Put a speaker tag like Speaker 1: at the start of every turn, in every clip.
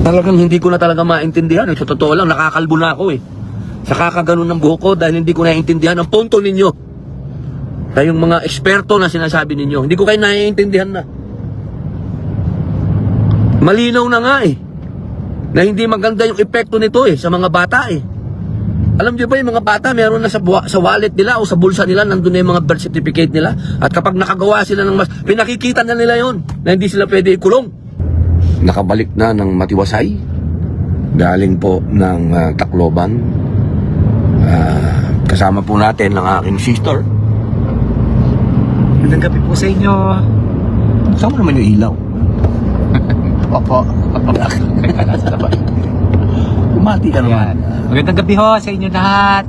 Speaker 1: Talagang hindi ko na talaga maintindihan. Sa totoo lang, nakakalbo na ako eh. Sa kakaganon ng buhok ko dahil hindi ko naiintindihan ang punto ninyo. Kayong mga eksperto na sinasabi ninyo, hindi ko kayo naiintindihan na. Malinaw na nga eh, na hindi maganda yung epekto nito eh, sa mga bata eh. Alam niyo ba yung mga bata, meron na sa wallet nila o sa bulsa nila, nandun na yung mga birth certificate nila. At kapag nakagawa sila ng pinakikita na nila yon na hindi sila pwede ikulong. Nakabalik na ng Matiwasay, galing po ng Tacloban. Kasama po natin ang aking sister.
Speaker 2: Magandang gabi po sa inyo.
Speaker 1: Saan mo naman yung ilaw?
Speaker 2: Opo.
Speaker 1: Umati ka naman.
Speaker 2: Magandang gabi ho sa inyo lahat.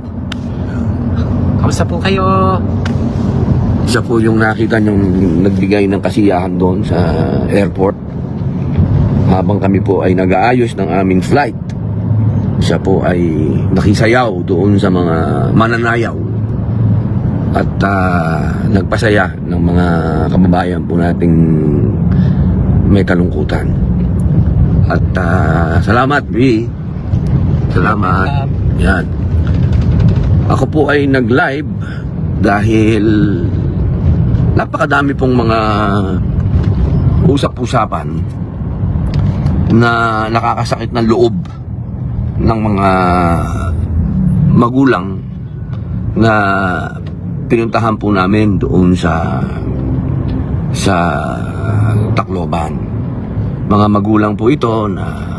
Speaker 2: Kamusta po kayo?
Speaker 1: Siya po yung nakita niyong nagbigay ng kasiyahan doon sa airport. Habang kami po ay nag-aayos ng aming flight, siya po ay nakisayaw doon sa mga mananayaw. At nagpasaya ng mga kababayan po nating may kalungkutan. At salamat, B. Salamat. Yan. Ako po ay nag-live dahil napakadami pong mga usap-usapan na nakakasakit ng loob ng mga magulang na pinuntahan po namin doon sa Tacloban. Mga magulang po ito na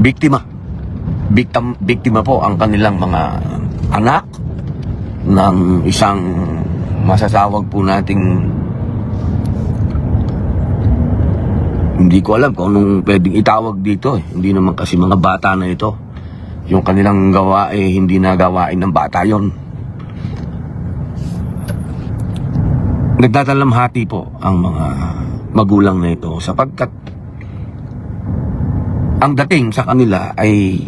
Speaker 1: biktima po ang kanilang mga anak ng isang masasawag po nating, hindi ko alam kung anong pwedeng itawag dito eh. Hindi naman kasi mga bata na ito. Yung kanilang gawa eh, hindi na gawain ng bata yon. Nagdadalamhati po ang mga magulang na ito sapagkat ang dating sa kanila ay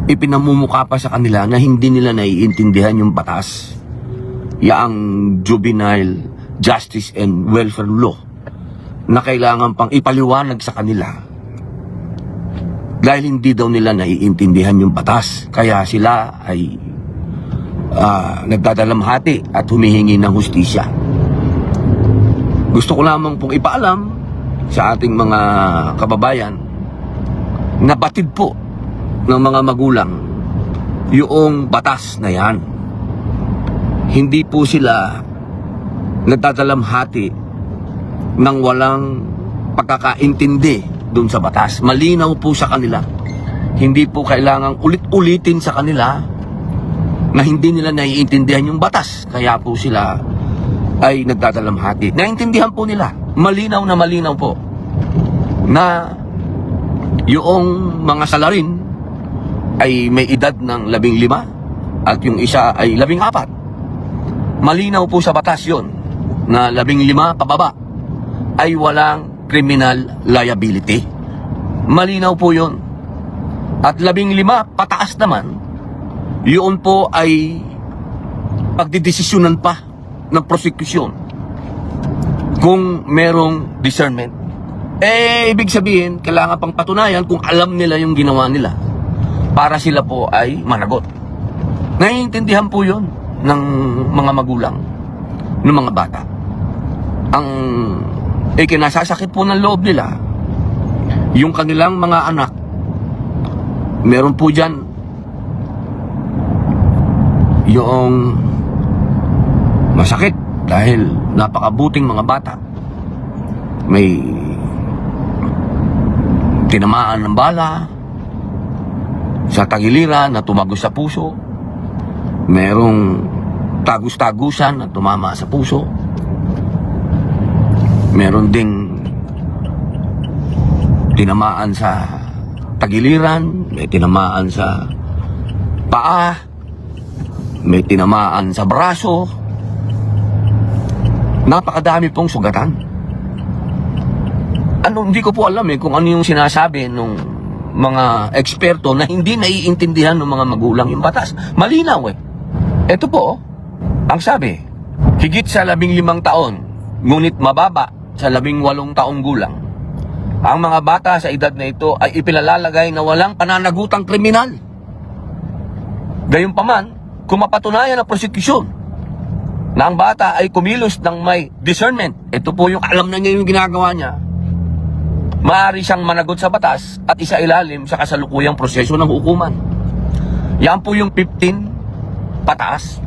Speaker 1: ipinamumuka pa sa kanila na hindi nila naiintindihan yung batas, yaang Juvenile Justice and Welfare Law, na kailangan pang ipaliwanag sa kanila dahil hindi daw nila naiintindihan yung batas. Kaya sila ay nagdadalamhati at humihingi ng hustisya. Gusto ko lamang pong ipaalam sa ating mga kababayan na batid po ng mga magulang yung batas na yan. Hindi po sila nagdadalamhati nang walang pagkakaintindi dun sa batas. Malinaw po sa kanila. Hindi po kailangang ulit-ulitin sa kanila na hindi nila naiintindihan yung batas. Kaya po sila ay nagdadalamhati. Naintindihan po nila. Malinaw po na yung mga salarin ay may edad ng 15 at yung isa ay 14. Malinaw po sa batas yon na 15 pababa ay walang criminal liability. Malinaw po yun. At 15 pataas naman, yun po ay pagdidesisyonan pa ng prosecution kung merong discernment. Ibig sabihin, kailangan pang patunayan kung alam nila yung ginawa nila para sila po ay managot. Naiintindihan po yun ng mga magulang, ng mga bata. Ang kinasasakit po ng loob nila, yung kanilang mga anak, meron po dyan yung masakit dahil napakabuting mga bata. May tinamaan ng bala sa tagiliran na tumagos sa puso. Merong tagus-tagusan na tumama sa puso. Meron ding tinamaan sa tagiliran, may tinamaan sa paa, may tinamaan sa braso. Napakadami pong sugatan. Hindi ko po alam kung ano yung sinasabi ng mga eksperto na hindi naiintindihan ng mga magulang yung batas. Malinaw Ito po, ang sabi, higit sa 15 taon, ngunit mababa sa 18 taong gulang, ang mga bata sa edad na ito ay ipinalalagay na walang pananagutang kriminal. Gayunpaman, kung mapatunayan ng prosekusyon na ang bata ay kumilos ng may discernment, ito po yung alam na niya yung ginagawa niya, maaari siyang managot sa batas at isailalim sa kasalukuyang proseso ng hukuman. Yan po yung 15 pataas.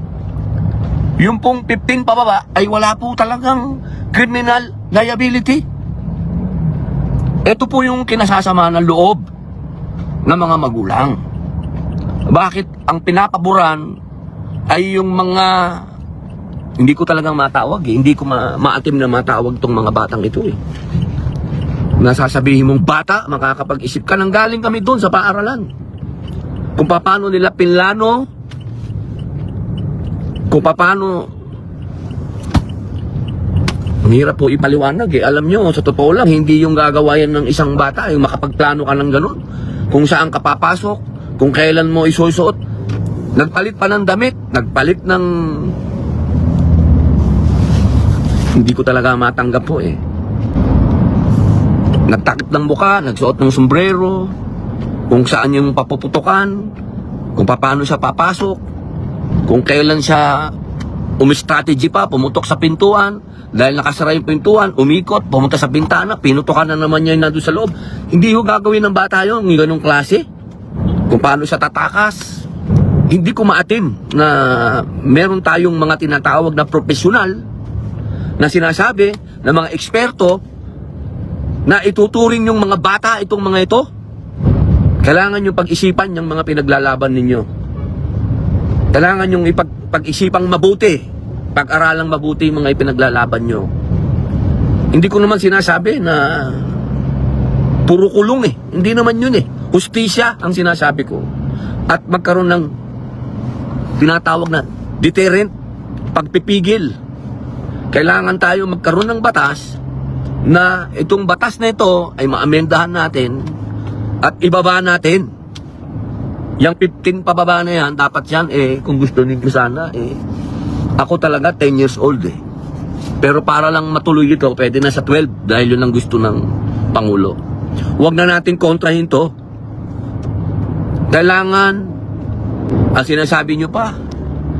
Speaker 1: Yung pong 15 pababa ay wala po talagang criminal liability. Ito po yung kinasasama ng loob ng mga magulang. Bakit ang pinapaboran ay yung mga, hindi ko talagang matawag hindi ko maatim na matawag tong mga batang ito Nasasabihin mong bata, makakapag-isip ka, nang galing kami doon sa paaralan. Kung paano nila pinlano, kung paano, ang hirap po ipaliwanag Alam nyo, sa totoo lang, hindi yung gagawayan ng isang bata, yung makapagplano ka ng ganun. Kung saan ka papasok, kung kailan mo isusuot. Nagpalit pa ng damit, nagpalit ng... Hindi ko talaga matanggap po Nagtakip ng buka, nagsuot ng sombrero, kung saan yung papuputukan, kung paano siya papasok, kung kailan siya umi-strategy pa, pumutok sa pintuan, dahil nakasara yung pintuan, umikot, pumunta sa bintana, pinutokan na naman niya yung nandun sa loob. Hindi ho gagawin ng bata yun, yung ganong klase. Kung paano siya tatakas. Hindi ko maatim na meron tayong mga tinatawag na profesional na sinasabi ng mga eksperto na ituturing yung mga bata itong mga ito. Kailangan yung pag-isipan yung mga pinaglalaban ninyo. Kailangan yung pag-isipang mabuti, pag-aralang mabuti yung mga ipinaglalaban nyo. Hindi ko naman sinasabi na puro kulong Hindi naman yun Hustisya ang sinasabi ko. At magkaroon ng tinatawag na deterrent, pagpipigil. Kailangan tayo magkaroon ng batas na itong batas na ito ay maamendahan natin at ibaba natin. Yung 15 pababa na yan, dapat yan kung gusto ninyo sana ako talaga 10 years old Pero para lang matuloy ito, pwede na sa 12 dahil yun ang gusto ng Pangulo. Huwag na natin kontrahin to. Kailangan, ang sinasabi nyo pa,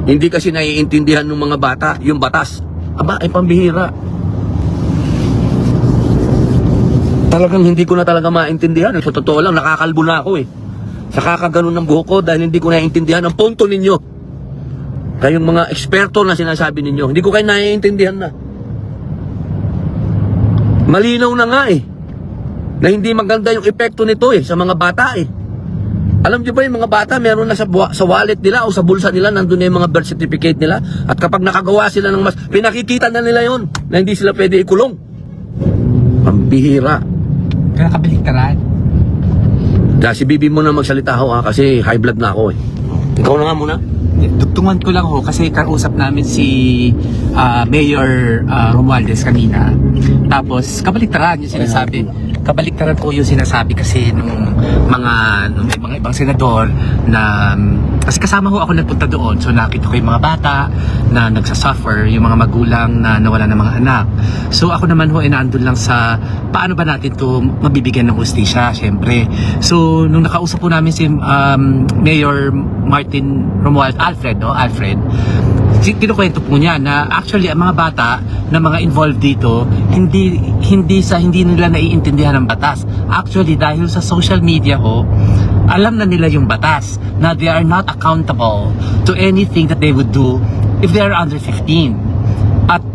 Speaker 1: hindi kasi naiintindihan ng mga bata yung batas. Aba, ay pambihira. Talagang hindi ko na talaga maintindihan. Sa totoo lang, nakakalbo na ako Sa kakaganon ng buhok ko dahil hindi ko naiintindihan ang punto ninyo. Kayong mga eksperto na sinasabi ninyo, hindi ko kayo naiintindihan na. Malinaw na nga na hindi maganda yung epekto nito sa mga bata Alam niyo ba yung mga bata, meron na sa wallet nila o sa bulsa nila, nandun na yung mga birth certificate nila. At kapag nakagawa sila ng mas, pinakikita na nila yon na hindi sila pwede ikulong. Ang bihira.
Speaker 2: Kaya kabaliktaran.
Speaker 1: Si Bibi mo na magsalita kasi high blood na ako Ikaw na nga muna.
Speaker 2: Dugtungan ko lang kasi kausap namin si Mayor Romualdez kanina. Tapos kabaliktaran yung sinasabi. Kabaliktaran po yung sinasabi kasi nung mga ibang senador na kasi kasama ho ako nagpunta doon. So nakita ko yung mga bata na nagsasuffer, yung mga magulang na nawala ng mga anak. So ako naman ho naandun lang sa paano ba natin to mabibigyan ng hustisya, syempre. So nung nakausap po namin si Mayor Martin Alfred, kinukwento po niya na actually ang mga bata na mga involved dito hindi nila naiintindihan ang batas. Actually dahil sa social media alam na nila yung batas na they are not accountable to anything that they would do if they are under 15. At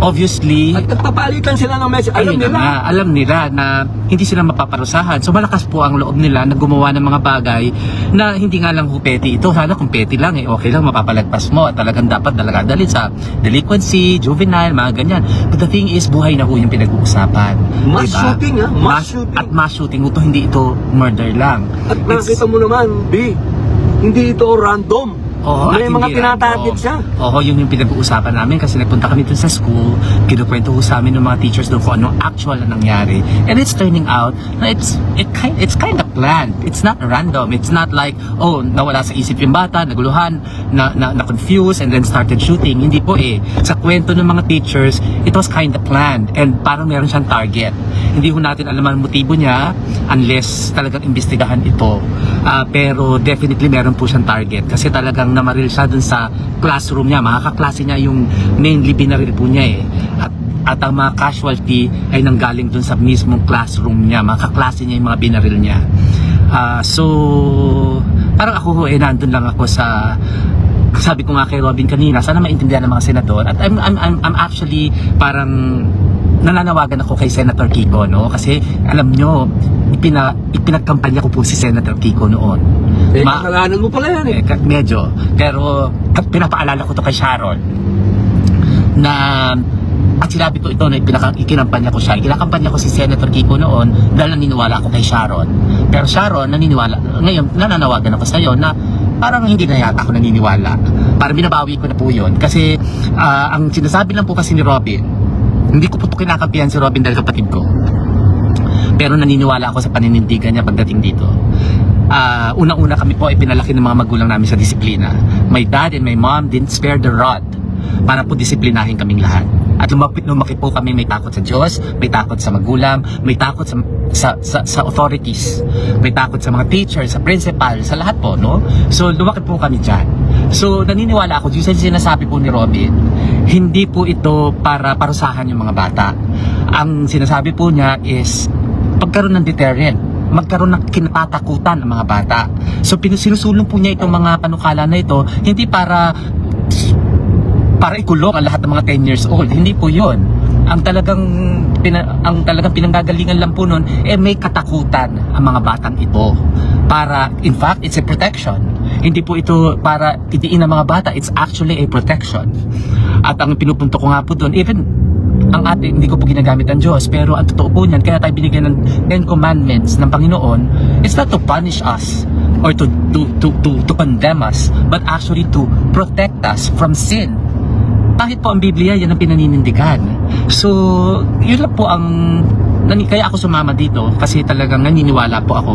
Speaker 2: obviously,
Speaker 1: at nagpapalitan sila ng message.
Speaker 2: Alam nila na hindi sila mapaparusahan. So malakas po ang loob nila na gumawa ng mga bagay na hindi nga lang petty ito. Sana kung petty lang okay lang, mapapalagpas mo at talagang dapat dalhin sa delinquency, juvenile, mga ganyan. But the thing is, buhay na ho yung pinag-uusapan.
Speaker 1: Mass shooting mass shooting.
Speaker 2: At mass shooting hindi ito murder lang.
Speaker 1: At nakita mo naman, hindi ito random.
Speaker 2: Oo,
Speaker 1: May
Speaker 2: at
Speaker 1: mga
Speaker 2: hindi
Speaker 1: tinatarget
Speaker 2: lang,
Speaker 1: siya.
Speaker 2: Oo, yun yung pinag-uusapan namin kasi nagpunta kami dun sa school, kinukwento ko sa amin ng mga teachers doon kung anong actual na nangyari. And it's turning out na it's kind of planned. It's not random. It's not like, oh, nawala sa isip yung bata, naguluhan, na-confuse, and then started shooting. Hindi po eh. Sa kwento ng mga teachers, it was kind of planned. And parang meron siyang target. Hindi ho natin alam ang motibo niya unless talagang imbestigahan ito. Pero definitely meron po siyang target kasi talagang namaril siya dun sa classroom niya. Mga kaklase niya yung mainly binaril po niya eh. At ang mga casualty ay nanggaling dun sa mismong classroom niya. Mga kaklase niya yung mga binaril niya. So parang ako ho nandun lang ako sa, sabi ko nga kay Robin kanina, sana maintindihan ng mga senador. At I'm actually parang nananawagan ako kay Senator Kiko, no? Kasi alam nyo, ipinagkampanya ko po si Senator Kiko noon.
Speaker 1: Kasalanan mo pala yan eh.
Speaker 2: Medyo. Pero pinapaalala ko to kay Sharon na at sinabi ko ito na ikinampanya ko siya. Kinakampanya ko si Senator Kiko noon dahil naniniwala ako kay Sharon. Pero Sharon, naniniwala. Ngayon, nananawagan ako sa iyo na parang hindi na yata ako naniniwala. Parang binabawi ko na po yun. Kasi ang sinasabi lang po kasi ni Robin, hindi ko po ito kinakampihan si Robin dahil kapatid ko. Pero naniniwala ako sa paninindigan niya pagdating dito. Unang-una kami po ay pinalaki ng mga magulang namin sa disiplina. My dad and my mom didn't spare the rod para po disiplinahin kaming lahat. At lumaki po kami may takot sa Diyos, may takot sa magulang, may takot sa authorities, may takot sa mga teachers, sa principal, sa lahat po, no? So lumaki po kami dyan. So naniniwala ako, yung sinasabi po ni Robin, hindi po ito para parusahan yung mga bata. Ang sinasabi po niya is pagkaroon ng deterrent, magkaroon ng kinatatakutan ng mga bata. So sinusulong po niya itong mga panukala na ito, hindi para ikulong ang lahat ng mga 10 years old. Hindi po yun. Ang talagang pinanggagalingan lang po nun, may katakutan ang mga batang ito. Para, in fact, it's a protection. Hindi po ito para titiin ang mga bata. It's actually a protection. At ang pinupunto ko nga po doon, even ang ating, hindi ko po ginagamit ang Diyos, pero ang totoo po niyan, kaya tayo binigyan ng 10 commandments ng Panginoon, it's not to punish us or to condemn us, but actually to protect us from sin. Kahit po ang Biblia, yan ang pinaninindigan. So, yun lang po ang kaya ako sumama dito kasi talagang naniniwala po ako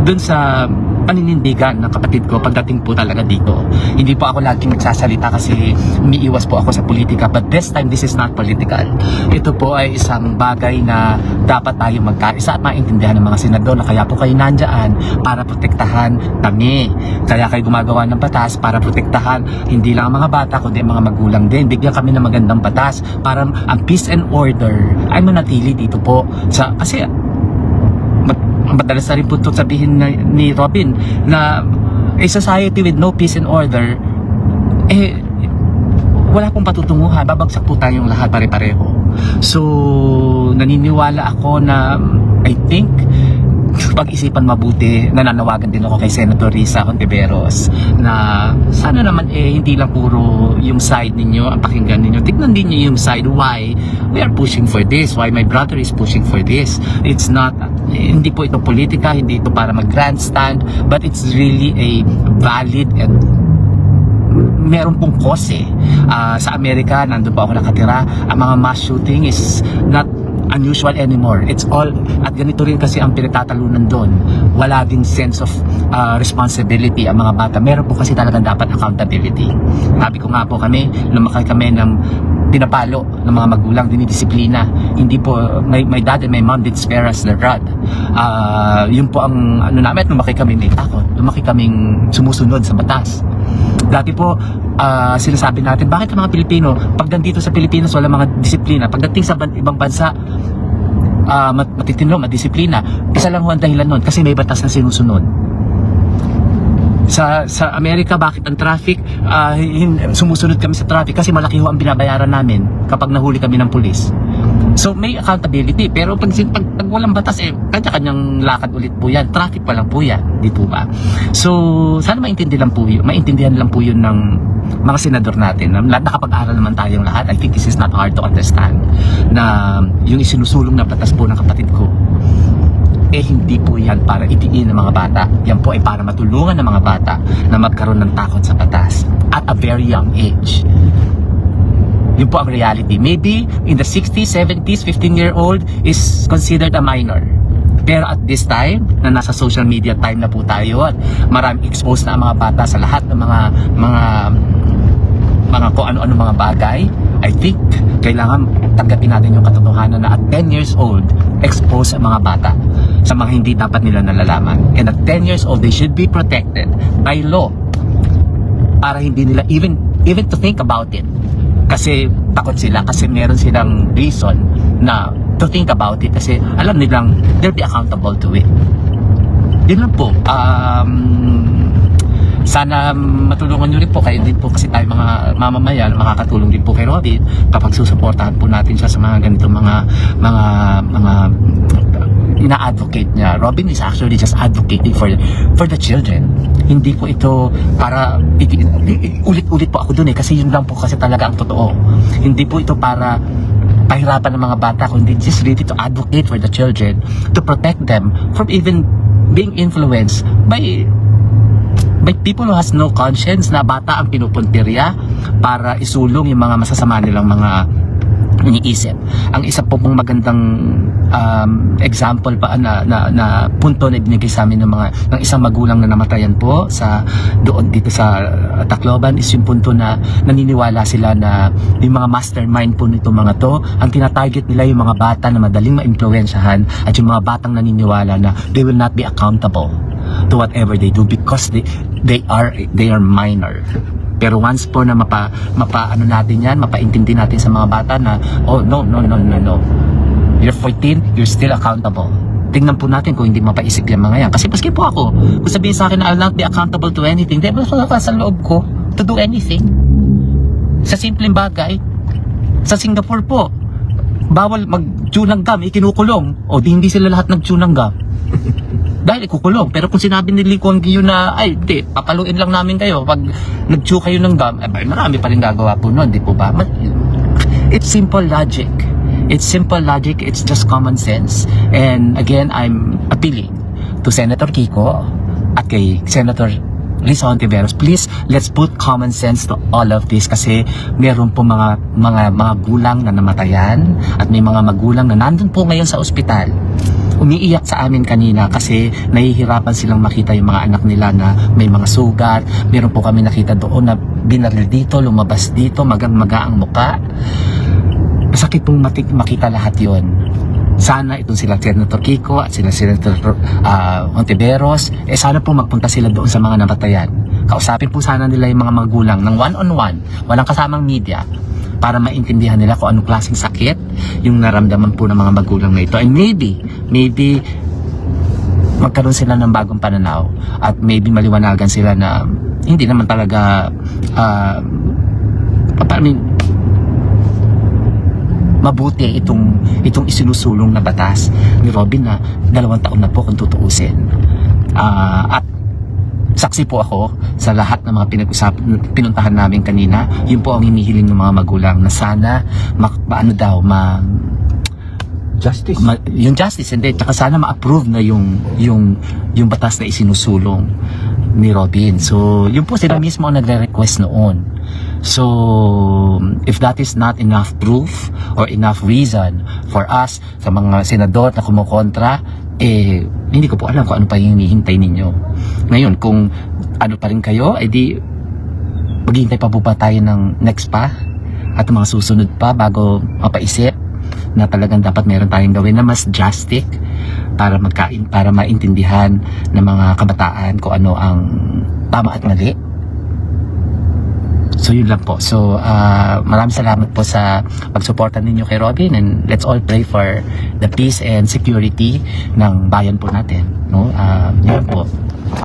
Speaker 2: dun sa paninindigan ng kapatid ko pagdating po talaga dito. Hindi po ako laging nagsasalita kasi umiiwas po ako sa politika, but this time this is not political. Ito po ay isang bagay na dapat tayo magkaisa at maintindihan ng mga senador na kaya po kayo nandyan para protektahan kami. Kaya kayo gumagawa ng batas para protektahan hindi lang ang mga bata kundi ang mga magulang din. Bigyan kami ng magandang batas para ang peace and order ay manatili dito po. Kasi madalas na rin po ito sabihin ni Robin na a society with no peace and order, wala pong patutunguhan, babagsak po tayong lahat pare-pareho. So naniniwala ako na I think pag-isipan mabuti, nananawagan din ako kay Senator Risa Hontiveros na sana naman hindi lang puro yung side ninyo ang pakinggan ninyo, tignan din niyo yung side why we are pushing for this, why my brother is pushing for this. It's not, hindi po ito politika, hindi ito para mag-grandstand, but it's really a valid and meron pong cause sa Amerika, nandun pa ako nakatira, ang mga mass shooting is not unusual anymore. It's all, at ganito rin kasi ang pinagtatalunan doon. Wala ding sense of responsibility ang mga bata. Meron po kasi talagang dapat accountability. Sabi ko nga po lumaki kami ng pinapalo ng mga magulang, dinidisiplina. Hindi po, my dad and my mom did spare us the rod. Yun po ang namin, lumaki kami may takot. Lumaki kaming sumusunod sa batas. Dati po, sinasabi natin, bakit ang mga Pilipino, pag nandito sa Pilipinas, wala mga disiplina. Pagdating sa ibang bansa, matitino, madisiplina. Isa lang ho ang dahilan nun, kasi may batas na sinusunod. Sa Amerika, bakit ang traffic, sumusunod kami sa traffic kasi malaki ho ang binabayaran namin kapag nahuli kami ng pulis. So may accountability, pero pag walang batas, kanya-kanyang lakad ulit po yan. Traffic pa lang po yan, di po ba? So sana maintindihan lang po yun ng mga senador natin. Nakapag-aral naman tayong lahat. I think this is not hard to understand na yung isinusulong na batas po ng kapatid ko hindi po yan para itiin ng mga bata. Yan po ay para matulungan ng mga bata na magkaroon ng takot sa batas at a very young age. Yun po ang reality. Maybe in the 60s, 70s, 15-year-old is considered a minor. Pero at this time, na nasa social media time na po tayo at maraming exposed na ang mga bata sa lahat ng mga kung ano-ano mga bagay, I think kailangan tanggapin natin yung katotohanan na at 10 years old, exposed ang mga bata sa mga hindi dapat nila nalalaman. And at 10 years old, they should be protected by law para hindi nila even to think about it. Kasi takot sila, kasi meron silang reason na to think about it, kasi alam nilang they'll be accountable to it. Yun lang po. Sana matulungan nyo rin po kayo din po, kasi tayo mga mamamayan makakatulong din po kay Robin kapag susuportahan po natin siya sa mga ganito mga ina-advocate niya. Robin is actually just advocating for the children. Hindi po ito para ulit-ulit po ako dun kasi yun lang po kasi talaga ang totoo. Hindi po ito para pahirapan ng mga bata, kundi just really to advocate for the children, to protect them from even being influenced by people who has no conscience, na bata ang pinupuntirya para isulong yung mga masasama nilang mga iniisip. Ang isa po pong magandang example pa na punto na ibinigay sa amin ng isang magulang na namatayan po doon dito sa Tacloban is yung punto na naniniwala sila na yung mga mastermind po nito mga to, ang tinatarget nila yung mga bata na madaling ma-impluwensyahan at yung mga batang naniniwala na they will not be accountable to whatever they do because they are minor. Pero once po na mapaano natin yan, mapaintindi natin sa mga bata na oh no, you're 14, you're still accountable. Tingnan po natin kung hindi mapaisip yung mga yan. Kasi maski po ako, kung sabihin sa akin na I'll not be accountable to anything, dahil wala sa loob ko to do anything. Sa simpleng bagay, sa Singapore po, bawal mag-chew ng gum, ikinukulong. O di hindi sila lahat nag-chew ng gum. Dahil ikukulong. Pero kung sinabi ni Lee Kuan Yew na, ay, hindi, papaluin lang namin kayo pag nag-chew kayo ng gum, marami pa rin gagawa po nun, di po ba? It's simple logic. It's simple logic. It's just common sense. And again, I'm appealing to Senator Kiko at kay Senator Risa Hontiveros, please, let's put common sense to all of this kasi meron po mga gulang na namatayan at may mga magulang na nandun po ngayon sa ospital. Umiiyak sa amin kanina kasi nahihirapan silang makita yung mga anak nila na may mga sugat. Meron po kami nakita doon na binaril dito, lumabas dito, magang-maga ang muka. Masakit pong makita lahat yon. Sana itong sila Senator Kiko at sila Senator Hontiveros, sana po magpunta sila doon sa mga namatayan. Kausapin po sana nila yung mga magulang ng one-on-one, walang kasamang media, para maintindihan nila kung anong klaseng sakit yung naramdaman po ng mga magulang na ito. And maybe magkaroon sila ng bagong pananaw at maybe maliwanagan sila na hindi naman talaga mabuti itong isinusulong na batas ni Robin na 2 taon na po kung tutuusin. At saksi po ako sa lahat ng mga pinuntahan namin kanina. Yun po ang hinihiling ng mga magulang na sana justice. Yung justice, hindi. Tsaka sana ma-approve na yung batas na isinusulong ni Robin. So, yun po sila mismo ang nagre-request noon. So, if that is not enough proof or enough reason for us sa mga senador na kumukontra, hindi ko po alam kung ano pa yung hinihintay ninyo. Ngayon, kung ano pa rin kayo, di maghihintay pa po ba tayo ng next pa at mga susunod pa bago mapaisip na talagang dapat meron tayong gawin na mas drastic para maintindihan ng mga kabataan kung ano ang tama at mali. So yun lang po. So maraming salamat po sa pagsuporta ninyo kay Robin, and let's all pray for the peace and security ng bayan po natin, no? Yun po.